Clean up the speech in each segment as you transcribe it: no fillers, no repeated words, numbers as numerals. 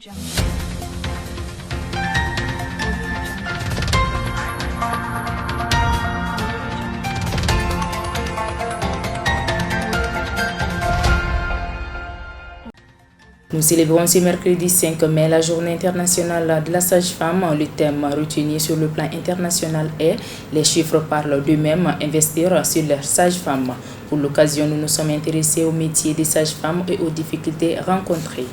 Nous célébrons ce mercredi 5 mai la journée internationale de la sage-femme. Le thème retenu sur le plan international est « Les chiffres parlent d'eux-mêmes, investir sur les sages-femmes ». Pour l'occasion, nous nous sommes intéressés au métier des sages-femmes et aux difficultés rencontrées.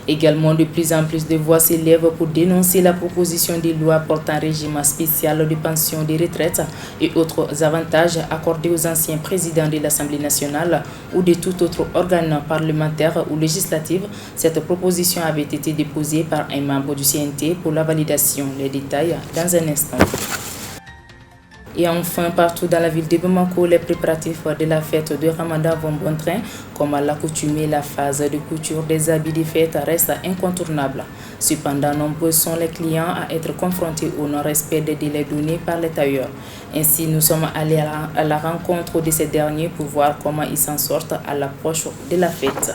Également, de plus en plus de voix s'élèvent pour dénoncer la proposition de loi portant régime spécial de pension des retraites et autres avantages accordés aux anciens présidents de l'Assemblée nationale ou de tout autre organe parlementaire ou législatif. Cette proposition avait été déposée par un membre du CNT pour la validation. Les détails dans un instant. Et enfin, partout dans la ville de Bamako, les préparatifs de la fête de Ramadan vont bon train. Comme à l'accoutumée, la phase de couture des habits de fête reste incontournable. Cependant, nombreux sont les clients à être confrontés au non-respect des délais donnés par les tailleurs. Ainsi, nous sommes allés à la rencontre de ces derniers pour voir comment ils s'en sortent à l'approche de la fête.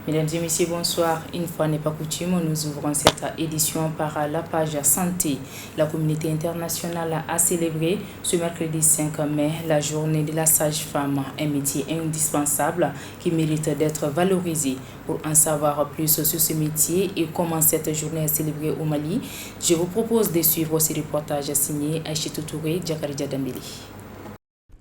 Mesdames et messieurs, bonsoir. Une fois n'est pas coutume, nous ouvrons cette édition par la page santé. La communauté internationale a célébré ce mercredi 5 mai la journée de la sage-femme, un métier indispensable qui mérite d'être valorisé. Pour en savoir plus sur ce métier et comment cette journée est célébrée au Mali, je vous propose de suivre ce reportage signé Aïchitou Touré, Djakaridja Dambélé.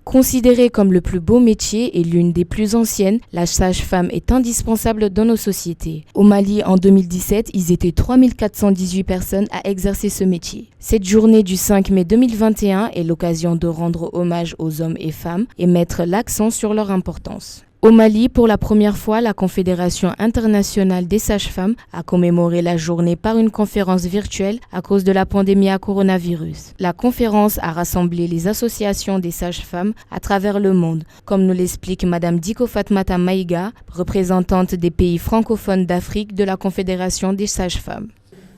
Considérée comme le plus beau métier et l'une des plus anciennes, la sage-femme est indispensable dans nos sociétés. Au Mali, en 2017, ils étaient 3418 personnes à exercer ce métier. Cette journée du 5 mai 2021 est l'occasion de rendre hommage aux hommes et femmes et mettre l'accent sur leur importance. Au Mali, pour la première fois, la Confédération internationale des sages-femmes a commémoré la journée par une conférence virtuelle à cause de la pandémie à coronavirus. La conférence a rassemblé les associations des sages-femmes à travers le monde, comme nous l'explique Madame Diko Fatmata Maïga, représentante des pays francophones d'Afrique de la Confédération des sages-femmes.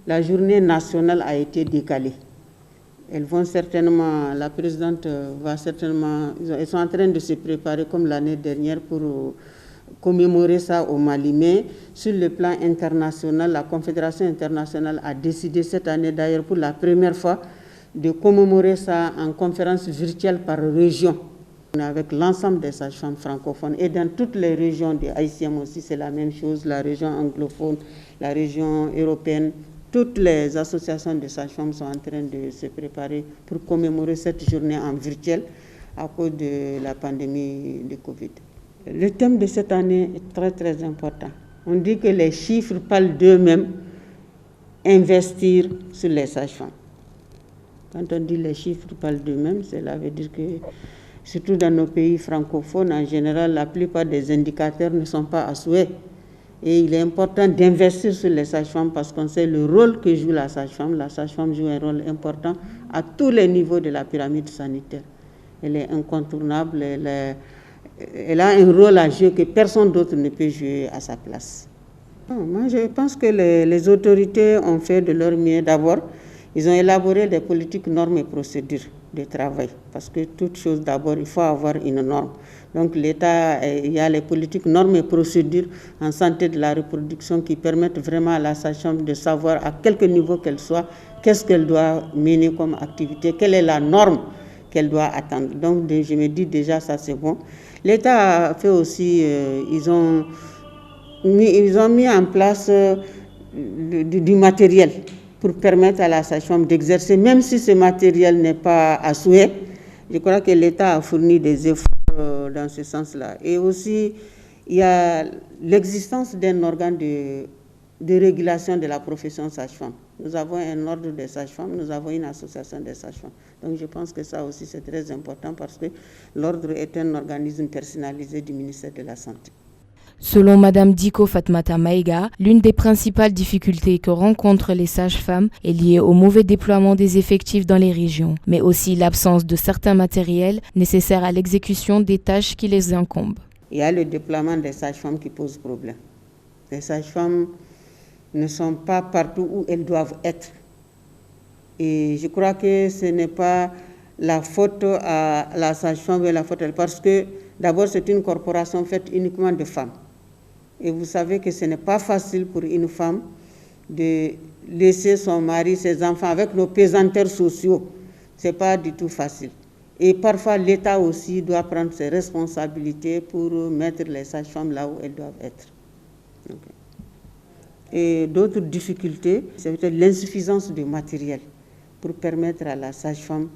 La journée nationale a été décalée. Elles vont certainement, la présidente va certainement, elles sont en train de se préparer comme l'année dernière pour commémorer ça au Mali. Mais sur le plan international, la Confédération internationale a décidé cette année d'ailleurs pour la première fois de commémorer ça en conférence virtuelle par région. Avec l'ensemble des sages-femmes francophones et dans toutes les régions des Haïtiens aussi, c'est la même chose, la région anglophone, la région européenne. Toutes les associations de sages-femmes sont en train de se préparer pour commémorer cette journée en virtuel à cause de la pandémie de Covid. Le thème de cette année est très très important. On dit que les chiffres parlent d'eux-mêmes, investir sur les sages-femmes. Quand on dit les chiffres parlent d'eux-mêmes, cela veut dire que surtout dans nos pays francophones, en général, la plupart des indicateurs ne sont pas à souhait. Et il est important d'investir sur les sages-femmes parce qu'on sait le rôle que joue la sage-femme. La sage-femme joue un rôle important à tous les niveaux de la pyramide sanitaire. Elle est incontournable, elle a un rôle à jouer que personne d'autre ne peut jouer à sa place. Moi, je pense que les autorités ont fait de leur mieux. D'abord, ils ont élaboré des politiques, normes et procédures de travail. Parce que toute chose, d'abord, il faut avoir une norme. Donc l'État, il y a les politiques, normes et procédures en santé de la reproduction qui permettent vraiment à la sage-femme de savoir à quelque niveau qu'elle soit, qu'est-ce qu'elle doit mener comme activité, quelle est la norme qu'elle doit attendre. Donc je me dis déjà ça c'est bon. L'État a fait aussi, ils ont mis en place du matériel pour permettre à la sage-femme d'exercer, même si ce matériel n'est pas à souhait. Je crois que l'État a fourni des efforts dans ce sens-là. Et aussi, il y a l'existence d'un organe de régulation de la profession sage-femme. Nous avons un ordre des sages-femmes, nous avons une association des sages-femmes. Donc je pense que ça aussi c'est très important parce que l'ordre est un organisme personnalisé du ministère de la Santé. Selon Madame Diko Fatmata Maïga, l'une des principales difficultés que rencontrent les sages-femmes est liée au mauvais déploiement des effectifs dans les régions, mais aussi l'absence de certains matériels nécessaires à l'exécution des tâches qui les incombent. Il y a le déploiement des sages-femmes qui pose problème. Les sages-femmes ne sont pas partout où elles doivent être. Et je crois que ce n'est pas la faute à la sage-femme, mais la faute à elle, parce que d'abord c'est une corporation faite uniquement de femmes. Et vous savez que ce n'est pas facile pour une femme de laisser son mari, ses enfants avec nos pesanteurs sociaux. Ce n'est pas du tout facile. Et parfois, l'État aussi doit prendre ses responsabilités pour mettre les sages-femmes là où elles doivent être. Et d'autres difficultés, c'est peut-être l'insuffisance de matériel pour permettre à la sage-femme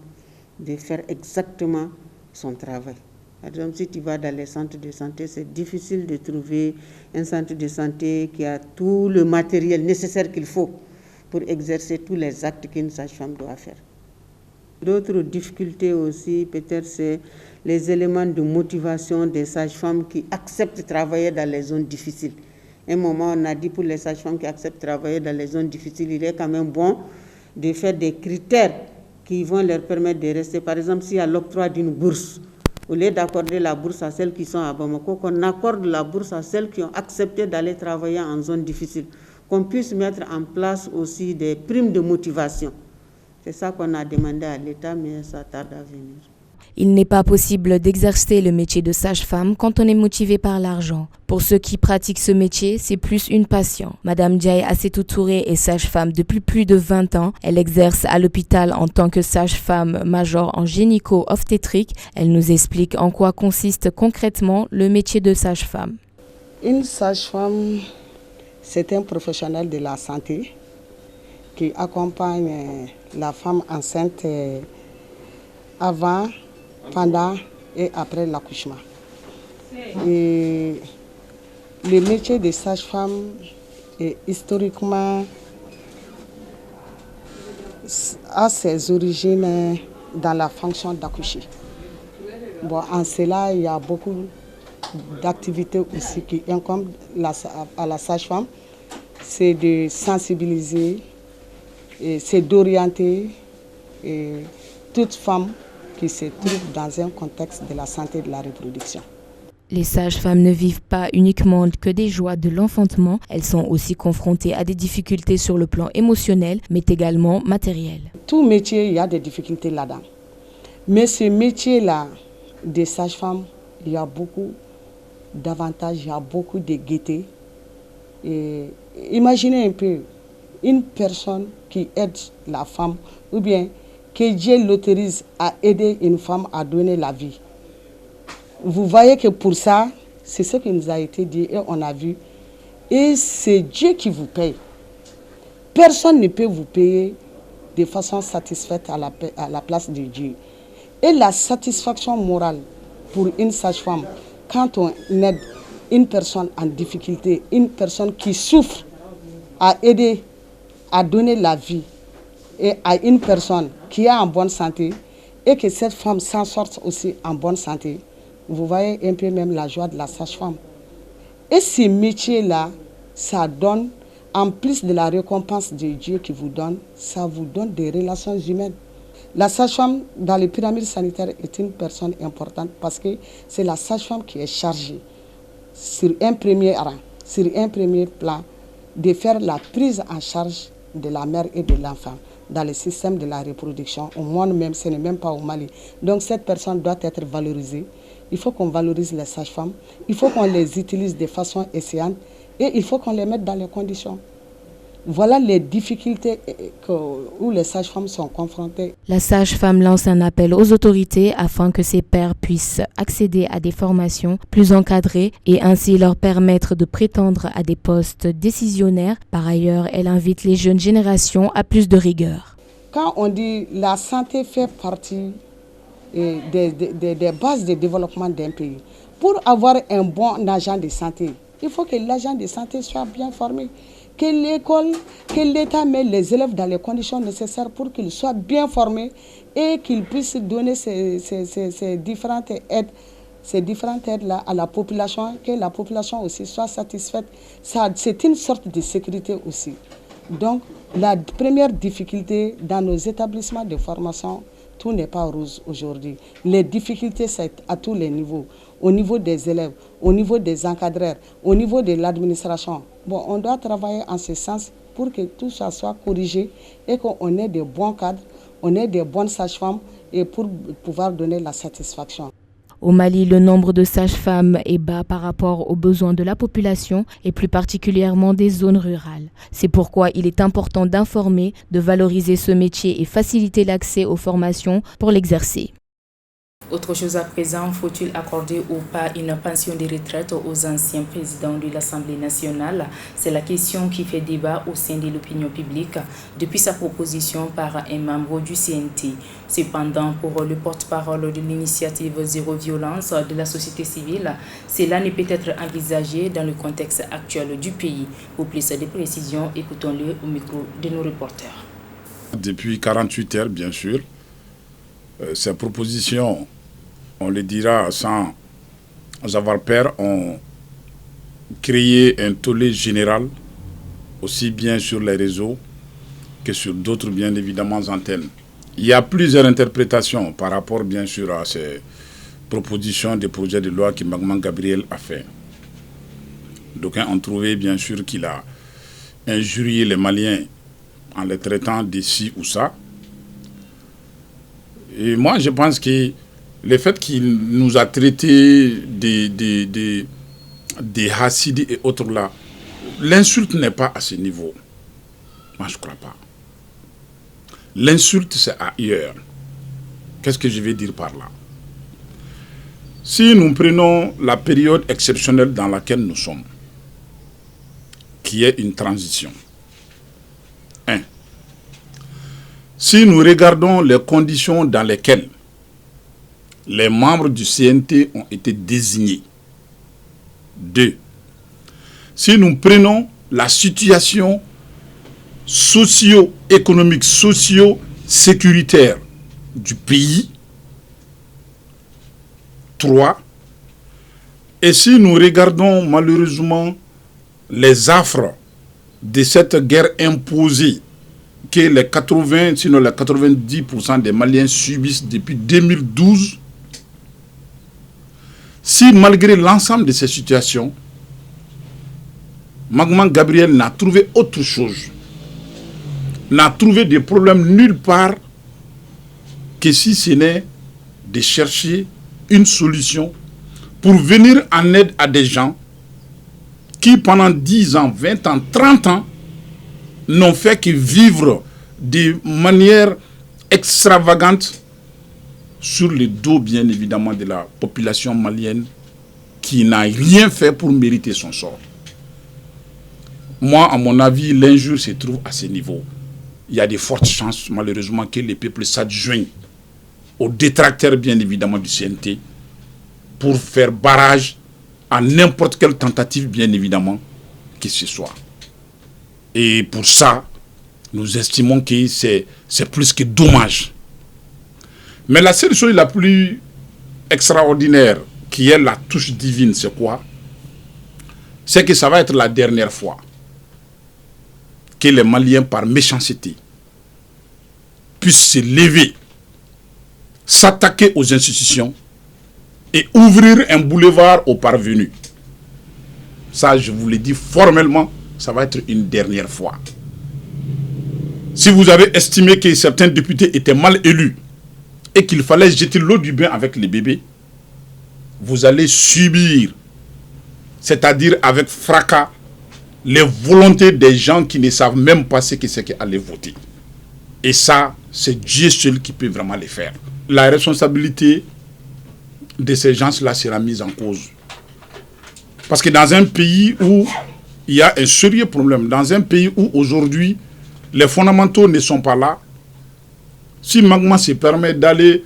de faire exactement son travail. Par exemple, si tu vas dans les centres de santé, c'est difficile de trouver un centre de santé qui a tout le matériel nécessaire qu'il faut pour exercer tous les actes qu'une sage-femme doit faire. D'autres difficultés aussi, peut-être, c'est les éléments de motivation des sages-femmes qui acceptent de travailler dans les zones difficiles. À un moment, on a dit pour les sages-femmes qui acceptent de travailler dans les zones difficiles, il est quand même bon de faire des critères qui vont leur permettre de rester. Par exemple, s'il y a l'octroi d'une bourse, au lieu d'accorder la bourse à celles qui sont à Bamako, qu'on accorde la bourse à celles qui ont accepté d'aller travailler en zone difficile, qu'on puisse mettre en place aussi des primes de motivation. C'est ça qu'on a demandé à l'État, mais ça tarde à venir. Il n'est pas possible d'exercer le métier de sage-femme quand on est motivé par l'argent. Pour ceux qui pratiquent ce métier, c'est plus une passion. Madame Diaye Assetou Touré est sage-femme depuis plus de 20 ans. Elle exerce à l'hôpital en tant que sage-femme major en gynéco-obstétrique. Elle nous explique en quoi consiste concrètement le métier de sage-femme. Une sage-femme, c'est un professionnel de la santé qui accompagne la femme enceinte avant, pendant et après l'accouchement. Et le métier de sage-femme est historiquement a ses origines dans la fonction d'accoucher. Bon, en cela, il y a beaucoup d'activités aussi qui incombent à la sage-femme. C'est de sensibiliser, c'est d'orienter toute femme qui se trouve dans un contexte de la santé et de la reproduction. Les sages-femmes ne vivent pas uniquement que des joies de l'enfantement, elles sont aussi confrontées à des difficultés sur le plan émotionnel, mais également matériel. Tout métier, il y a des difficultés là-dedans. Mais ce métier-là, des sages-femmes, il y a beaucoup d'avantages, il y a beaucoup de gaieté. Et imaginez un peu une personne qui aide la femme, ou bien que Dieu l'autorise à aider une femme à donner la vie. Vous voyez que pour ça, c'est ce qui nous a été dit et on a vu. Et c'est Dieu qui vous paye. Personne ne peut vous payer de façon satisfaite à la place de Dieu. Et la satisfaction morale pour une sage-femme, quand on aide une personne en difficulté, une personne qui souffre, à aider, à donner la vie, et à une personne qui est en bonne santé, et que cette femme s'en sorte aussi en bonne santé, vous voyez un peu même la joie de la sage-femme. Et ce métier-là, ça donne, en plus de la récompense de Dieu qui vous donne, ça vous donne des relations humaines. La sage-femme, dans les pyramides sanitaires, est une personne importante parce que c'est la sage-femme qui est chargée, sur un premier rang, sur un premier plan, de faire la prise en charge de la mère et de l'enfant dans le système de la reproduction. Au monde même, ce n'est même pas au Mali. Donc cette personne doit être valorisée. Il faut qu'on valorise les sages-femmes, il faut qu'on les utilise de façon essayante et il faut qu'on les mette dans les conditions. Voilà les difficultés où les sages-femmes sont confrontées. La sage-femme lance un appel aux autorités afin que ces pères puissent accéder à des formations plus encadrées et ainsi leur permettre de prétendre à des postes décisionnaires. Par ailleurs, elle invite les jeunes générations à plus de rigueur. Quand on dit la santé fait partie des bases de développement d'un pays, pour avoir un bon agent de santé, il faut que l'agent de santé soit bien formé. Que l'école, que l'État met les élèves dans les conditions nécessaires pour qu'ils soient bien formés et qu'ils puissent donner ces différentes aides-là à la population, que la population aussi soit satisfaite. C'est une sorte de sécurité aussi. Donc, la première difficulté dans nos établissements de formation, tout n'est pas rose aujourd'hui. Les difficultés, c'est à tous les niveaux. Au niveau des élèves, au niveau des encadreurs, au niveau de l'administration. Bon, on doit travailler en ce sens pour que tout ça soit corrigé et qu'on ait des bons cadres, on ait des bonnes sages-femmes et pour pouvoir donner la satisfaction. Au Mali, le nombre de sages-femmes est bas par rapport aux besoins de la population et plus particulièrement des zones rurales. C'est pourquoi il est important d'informer, de valoriser ce métier et faciliter l'accès aux formations pour l'exercer. Autre chose à présent, faut-il accorder ou pas une pension de retraite aux anciens présidents de l'Assemblée nationale? C'est la question qui fait débat au sein de l'opinion publique depuis sa proposition par un membre du CNT. Cependant, pour le porte-parole de l'initiative Zéro Violence de la société civile, cela ne peut être envisagé dans le contexte actuel du pays. Pour plus de précisions, écoutons-le au micro de nos reporters. Depuis 48 heures, bien sûr, ces propositions, on le dira sans avoir peur, ont créé un tollé général, aussi bien sur les réseaux que sur d'autres, bien évidemment, antennes. Il y a plusieurs interprétations par rapport, bien sûr, à ces propositions de projet de loi que Magman Gabriel a fait. D'aucuns ont trouvé, bien sûr, qu'il a injurié les Maliens en les traitant d'ici ou ça. Et moi, je pense que le fait qu'il nous a traités des hassides et autres là, l'insulte n'est pas à ce niveau. Moi, je ne crois pas. L'insulte, c'est ailleurs. Qu'est-ce que je vais dire par là? Si nous prenons la période exceptionnelle dans laquelle nous sommes, qui est une transition, si nous regardons les conditions dans lesquelles les membres du CNT ont été désignés, 2. Si nous prenons la situation socio-économique, socio-sécuritaire du pays, 3. Et si nous regardons malheureusement les affres de cette guerre imposée que les 80, sinon les 90% des Maliens subissent depuis 2012, si malgré l'ensemble de ces situations, Magman Gabriel n'a trouvé autre chose, n'a trouvé des problèmes nulle part que si ce n'est de chercher une solution pour venir en aide à des gens qui pendant 10 ans, 20 ans, 30 ans n'ont fait que vivre de manière extravagante sur le dos, bien évidemment, de la population malienne qui n'a rien fait pour mériter son sort. Moi, à mon avis, l'injure se trouve à ce niveau. Il y a de fortes chances, malheureusement, que les peuples s'adjoignent aux détracteurs, bien évidemment, du CNT pour faire barrage à n'importe quelle tentative, bien évidemment, que ce soit. Et pour ça, nous estimons que c'est plus que dommage. Mais la seule chose la plus extraordinaire, qui est la touche divine, c'est quoi? C'est que ça va être la dernière fois que les Maliens, par méchanceté, puissent se lever, s'attaquer aux institutions et ouvrir un boulevard aux parvenus. Ça, je vous l'ai dit formellement, ça va être une dernière fois. Si vous avez estimé que certains députés étaient mal élus et qu'il fallait jeter l'eau du bain avec les bébés, vous allez subir, c'est-à-dire avec fracas, les volontés des gens qui ne savent même pas ce que c'est qu'aller voter. Et ça, c'est Dieu seul qui peut vraiment le faire. La responsabilité de ces gens-là sera mise en cause. Parce que dans un pays où il y a un sérieux problème, dans un pays où aujourd'hui les fondamentaux ne sont pas là, si Magma se permet d'aller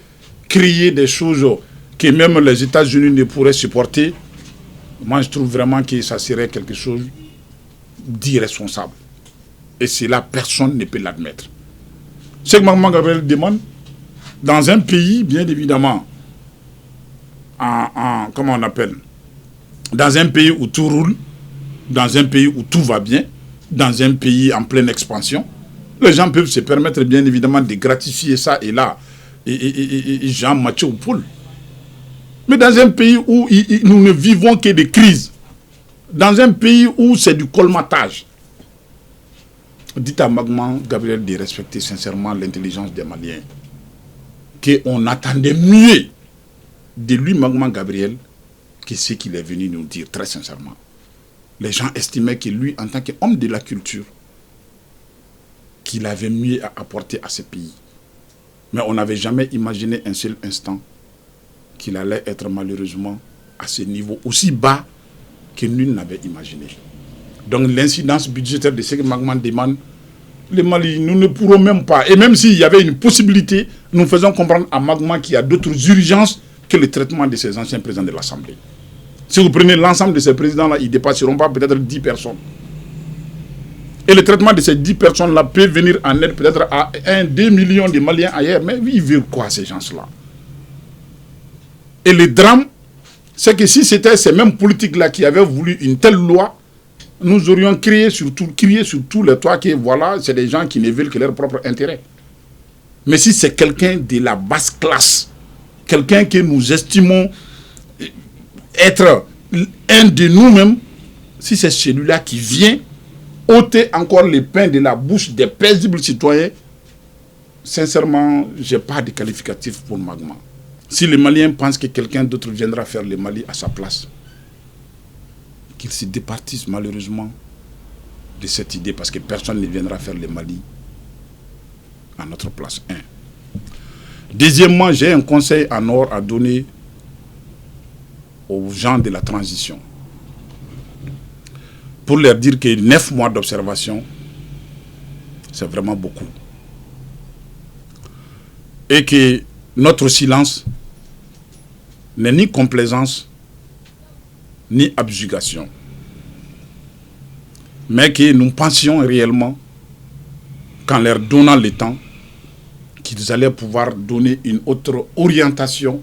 créer des choses que même les États-Unis ne pourraient supporter, moi je trouve vraiment que ça serait quelque chose d'irresponsable. Et cela, personne ne peut l'admettre. Ce que Magma Gabriel demande, dans un pays, bien évidemment, comment on appelle, dans un pays où tout roule, dans un pays où tout va bien, dans un pays en pleine expansion, les gens peuvent se permettre bien évidemment de gratifier ça et là, et Jean Mathieu Poul. Mais dans un pays où nous ne vivons que des crises, dans un pays où c'est du colmatage, dites à Magman Gabriel de respecter sincèrement l'intelligence des Maliens, qu'on attendait mieux de lui, Magma Gabriel, que ce qu'il est venu nous dire, très sincèrement. Les gens estimaient que lui, en tant qu'homme de la culture, qu'il avait mieux à apporter à ce pays. Mais on n'avait jamais imaginé un seul instant qu'il allait être malheureusement à ce niveau aussi bas que nul n'avait imaginé. Donc l'incidence budgétaire de ce que Magma demande, le Mali, nous ne pourrons même pas. Et même s'il y avait une possibilité, nous faisons comprendre à Magma qu'il y a d'autres urgences que le traitement de ces anciens présidents de l'Assemblée. Si vous prenez l'ensemble de ces présidents-là, ils ne dépasseront pas peut-être 10 personnes. Et le traitement de ces 10 personnes-là peut venir en aide peut-être à 1-2 millions de Maliens ailleurs. Mais ils veulent quoi, ces gens-là? Et le drame, c'est que si c'était ces mêmes politiques-là qui avaient voulu une telle loi, nous aurions crié sur tous les toits que voilà, c'est des gens qui ne veulent que leur propre intérêt. Mais si c'est quelqu'un de la basse classe, quelqu'un que nous estimons être un de nous-mêmes, si c'est celui-là qui vient ôter encore le pain de la bouche des paisibles citoyens, sincèrement, je n'ai pas de qualificatif pour Magma. Si les Maliens pensent que quelqu'un d'autre viendra faire le Mali à sa place, qu'ils se départissent malheureusement de cette idée, parce que personne ne viendra faire le Mali à notre place. Deuxièmement, j'ai un conseil en or à donner aux gens de la transition, pour leur dire que 9 mois d'observation, c'est vraiment beaucoup. Et que notre silence n'est ni complaisance, ni abjugation. Mais que nous pensions réellement, qu'en leur donnant le temps, qu'ils allaient pouvoir donner une autre orientation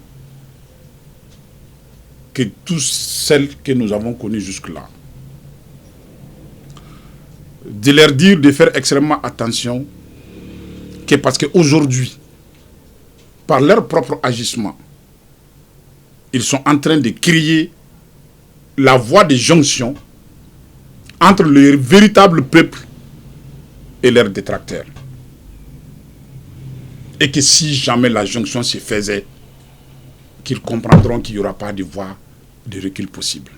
que toutes celles que nous avons connues jusque-là. De leur dire de faire extrêmement attention, que parce qu'aujourd'hui, par leur propre agissement, ils sont en train de créer la voie de jonction entre le véritable peuple et leurs détracteurs. Et que si jamais la jonction se faisait, qu'ils comprendront qu'il n'y aura pas de voie de recul possible.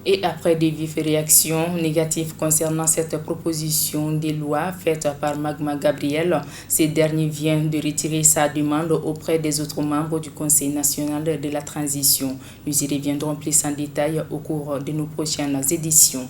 Et après des vives réactions négatives concernant cette proposition de loi faite par Magma Gabriel, ce dernier vient de retirer sa demande auprès des autres membres du Conseil national de la transition. Nous y reviendrons plus en détail au cours de nos prochaines éditions.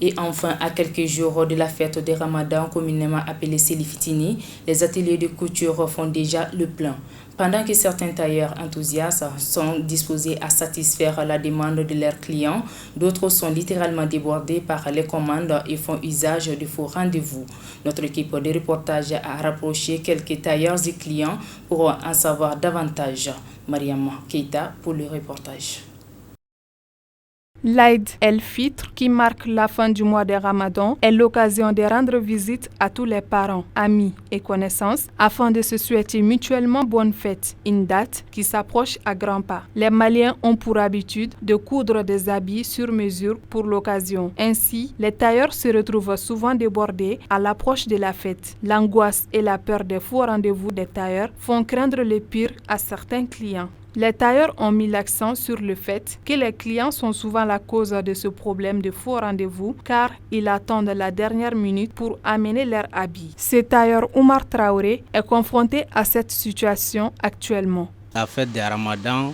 Et enfin, à quelques jours de la fête de Ramadan, communément appelée Selifitini, les ateliers de couture font déjà le plein. Pendant que certains tailleurs enthousiastes sont disposés à satisfaire la demande de leurs clients, d'autres sont littéralement débordés par les commandes et font usage de faux rendez-vous. Notre équipe de reportage a rapproché quelques tailleurs et clients pour en savoir davantage. Mariam Keita pour le reportage. L'Aïd el-Fitr, qui marque la fin du mois de Ramadan, est l'occasion de rendre visite à tous les parents, amis et connaissances afin de se souhaiter mutuellement bonne fête, une date qui s'approche à grands pas. Les Maliens ont pour habitude de coudre des habits sur mesure pour l'occasion. Ainsi, les tailleurs se retrouvent souvent débordés à l'approche de la fête. L'angoisse et la peur des faux rendez-vous des tailleurs font craindre le pire à certains clients. Les tailleurs ont mis l'accent sur le fait que les clients sont souvent la cause de ce problème de faux rendez-vous car ils attendent la dernière minute pour amener leur habit. Ce tailleur Oumar Traoré est confronté à cette situation actuellement. La fête de Ramadan,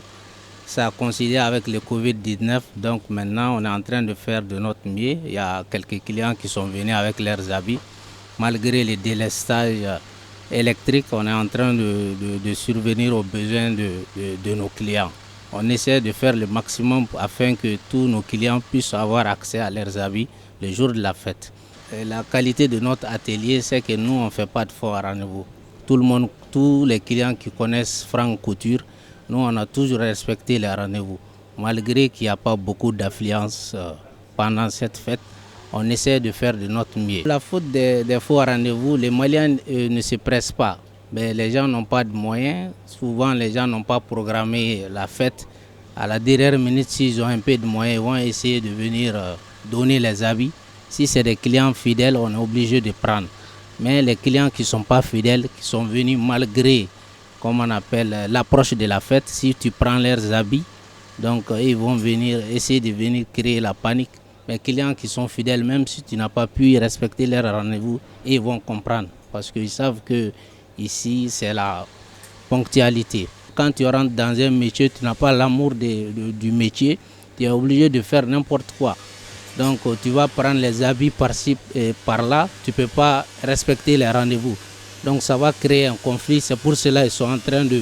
ça a coïncidé avec le Covid-19, donc maintenant on est en train de faire de notre mieux. Il y a quelques clients qui sont venus avec leurs habits. Malgré les délestages électrique, on est en train de survenir aux besoins de nos clients. On essaie de faire le maximum afin que tous nos clients puissent avoir accès à leurs habits le jour de la fête. Et la qualité de notre atelier, c'est que nous, on ne fait pas de faux rendez-vous. Tous les clients qui connaissent Franck Couture, nous, on a toujours respecté les rendez-vous. Malgré qu'il n'y a pas beaucoup d'affluence pendant cette fête, on essaie de faire de notre mieux. La faute des faux rendez-vous, les Maliens ne se pressent pas. Mais les gens n'ont pas de moyens. Souvent, les gens n'ont pas programmé la fête. À la dernière minute, s'ils ont un peu de moyens, ils vont essayer de venir donner les habits. Si c'est des clients fidèles, on est obligé de prendre. Mais les clients qui ne sont pas fidèles, qui sont venus malgré comme on appelle, l'approche de la fête. Si tu prends leurs habits, donc ils vont venir essayer de venir créer la panique. Les clients qui sont fidèles, même si tu n'as pas pu respecter leur rendez-vous, ils vont comprendre parce qu'ils savent que ici c'est la ponctualité. Quand tu rentres dans un métier, tu n'as pas l'amour du métier, tu es obligé de faire n'importe quoi. Donc tu vas prendre les habits par-ci et par-là, tu ne peux pas respecter les rendez-vous. Donc ça va créer un conflit, c'est pour cela qu'ils sont en train de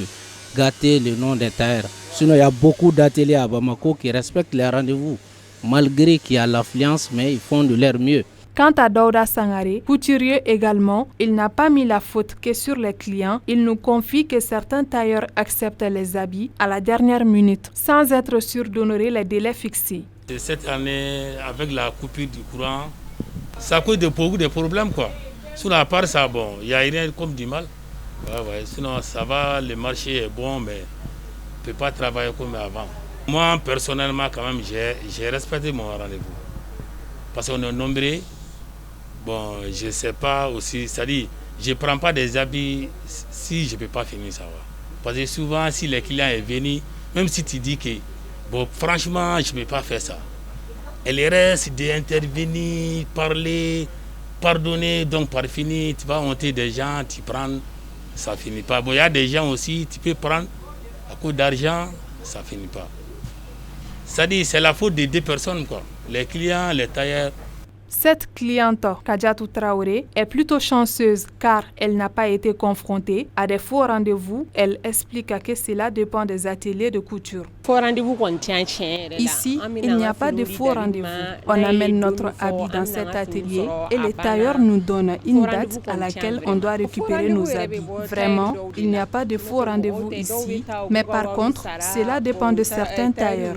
gâter le nom des tailleurs. Sinon il y a beaucoup d'ateliers à Bamako qui respectent les rendez-vous. Malgré qu'il y a l'affluence, mais ils font de leur mieux. Quant à Daouda Sangare, couturier également, il n'a pas mis la faute que sur les clients. Il nous confie que certains tailleurs acceptent les habits à la dernière minute, sans être sûrs d'honorer les délais fixés. Cette année, avec la coupure du courant, ça cause beaucoup de problèmes, quoi. Sinon, à part ça, bon, il n'y a rien comme du mal. Ouais. Sinon, ça va, le marché est bon, mais on ne peut pas travailler comme avant. Moi, personnellement, quand même, j'ai respecté mon rendez-vous. Parce qu'on est nombreux. Bon, je ne sais pas aussi, c'est-à-dire, je ne prends pas des habits si je ne peux pas finir ça. Parce que souvent, si le client est venu, même si tu dis que, bon, franchement, je ne peux pas faire ça. Elle reste d'intervenir, parler, pardonner, donc par fini, tu vas monter des gens, tu prends, ça ne finit pas. Bon, il y a des gens aussi, tu peux prendre à cause d'argent, ça ne finit pas. C'est-à-dire, c'est la faute des deux personnes, quoi. Les clients, les tailleurs. Cette cliente, Kadiatou Traoré, est plutôt chanceuse car elle n'a pas été confrontée à des faux rendez-vous. Elle explique que cela dépend des ateliers de couture. Ici, il n'y a pas de faux rendez-vous. On amène notre habit dans cet atelier et les tailleurs nous donnent une date à laquelle on doit récupérer nos habits. Vraiment, il n'y a pas de faux rendez-vous ici, mais par contre, cela dépend de certains tailleurs.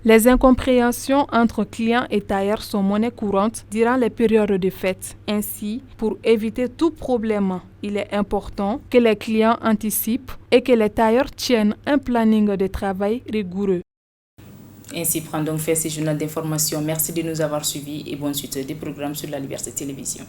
Les incompréhensions entre clients et tailleurs sont monnaie courante durant les périodes de fête. Ainsi, pour éviter tout problème, il est important que les clients anticipent et que les tailleurs tiennent un planning de travail rigoureux. Ainsi prend donc fait ce journal d'information. Merci de nous avoir suivis et bonne suite des programmes sur la Liberté Télévision.